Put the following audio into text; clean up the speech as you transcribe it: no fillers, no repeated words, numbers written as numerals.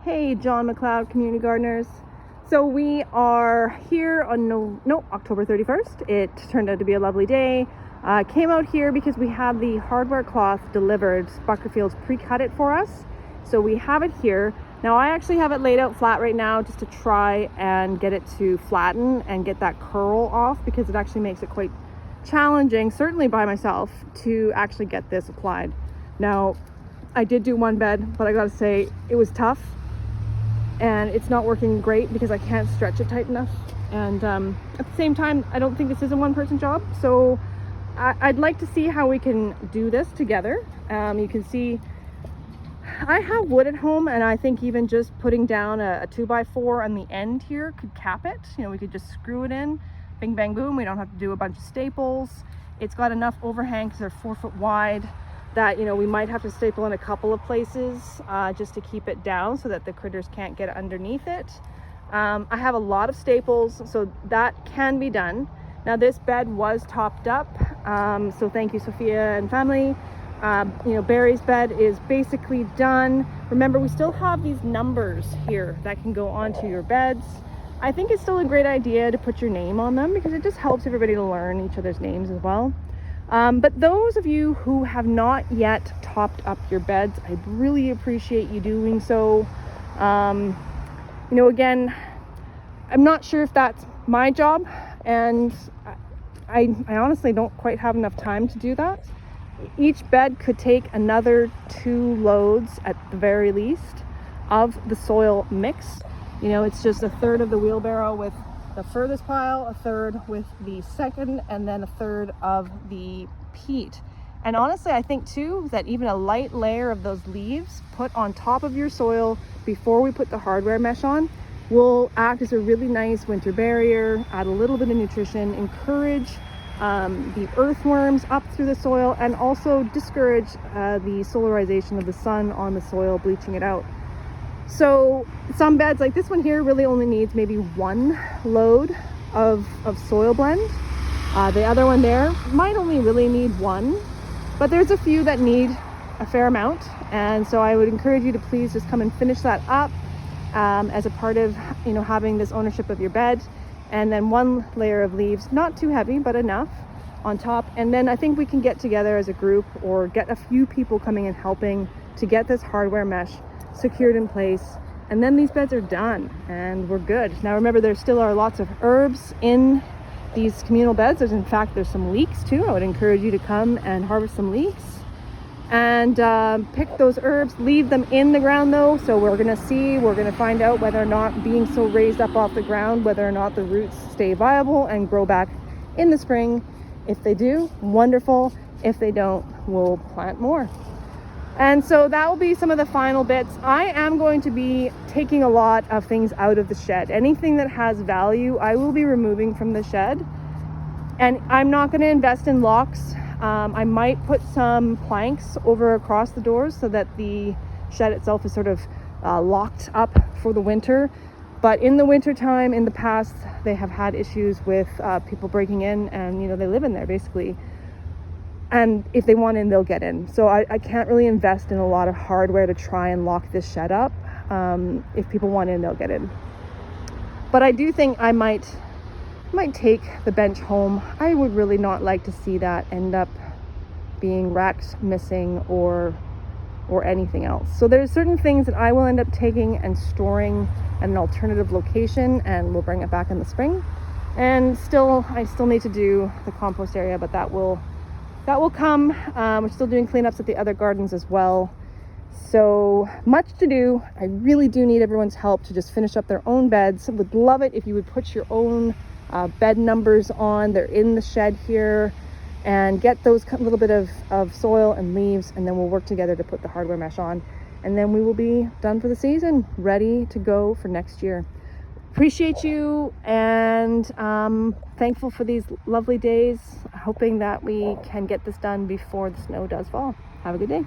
Hey, John McLeod, Community Gardeners. So we are here on October 31st. It turned out to be a lovely day. Came out here because we had the hardware cloth delivered. Buckerfield's pre-cut it for us. So we have it here. Now I actually have it laid out flat right now just to try and get it to flatten and get that curl off, because it actually makes it quite challenging, certainly by myself, to actually get this applied. Now, I did do one bed, but I gotta say it was tough. And it's not working great because I can't stretch it tight enough. And at the same time, I don't think this is a one-person job. So I'd like to see how we can do this together. You can see I have wood at home, and I think even just putting down a 2x4 on the end here could cap it. You know, we could just screw it in, bing, bang, boom. We don't have to do a bunch of staples. It's got enough overhang because they're 4 foot wide that, you know, we might have to staple in a couple of places just to keep it down so that the critters can't get underneath it. I have a lot of staples, so that can be done. Now this bed was topped up, so thank you, Sophia and family. You know, Barry's bed is basically done. Remember, we still have these numbers here that can go onto your beds. I think it's still a great idea to put your name on them because it just helps everybody to learn each other's names as well. But those of you who have not yet topped up your beds, I really appreciate you doing so. You know, again, I'm not sure if that's my job, and I honestly don't quite have enough time to do that. Each bed could take another 2 loads at the very least of the soil mix. You know, it's just a third of the wheelbarrow with the furthest pile, a third with the second, and then a third of the peat. And honestly, I think too that even a light layer of those leaves put on top of your soil before we put the hardware mesh on will act as a really nice winter barrier, add a little bit of nutrition, encourage the earthworms up through the soil, and also discourage the solarization of the sun on the soil, bleaching it out. So some beds like this one here really only needs maybe 1 load of soil blend. The other one there might only really need 1, but there's a few that need a fair amount. And so I would encourage you to please just come and finish that up as a part of, you know, having this ownership of your bed. And then 1 layer of leaves, not too heavy, but enough on top. And then I think we can get together as a group or get a few people coming and helping to get this hardware mesh secured in place, and then these beds are done and we're good. Now remember, there still are lots of herbs in these communal beds. There's some leeks too. I would encourage you to come and harvest some leeks and pick those herbs. Leave them in the ground though, so we're gonna find out whether or not, being so raised up off the ground, whether or not the roots stay viable and grow back in the spring. If they do, wonderful. If they don't, we'll plant more. And so that will be some of the final bits. I am going to be taking a lot of things out of the shed. Anything that has value, I will be removing from the shed. And I'm not going to invest in locks. I might put some planks over across the doors so that the shed itself is sort of locked up for the winter. But in the winter time, in the past, they have had issues with people breaking in, and, you know, they live in there basically. And if they want in, they'll get in. So I can't really invest in a lot of hardware to try and lock this shed up. If people want in, they'll get in. But I do think I might take the bench home. I would really not like to see that end up being wrecked, missing, or anything else. So there's certain things that I will end up taking and storing at an alternative location, and we'll bring it back in the spring. And I still need to do the compost area, but that will come. We're still doing cleanups at the other gardens as well. So much to do. I really do need everyone's help to just finish up their own beds. Would love it if you would put your own bed numbers on. They're in the shed here, and get those little bit of soil and leaves, and then we'll work together to put the hardware mesh on. And then we will be done for the season, ready to go for next year. Appreciate you, and thankful for these lovely days, hoping that we can get this done before the snow does fall. Have a good day.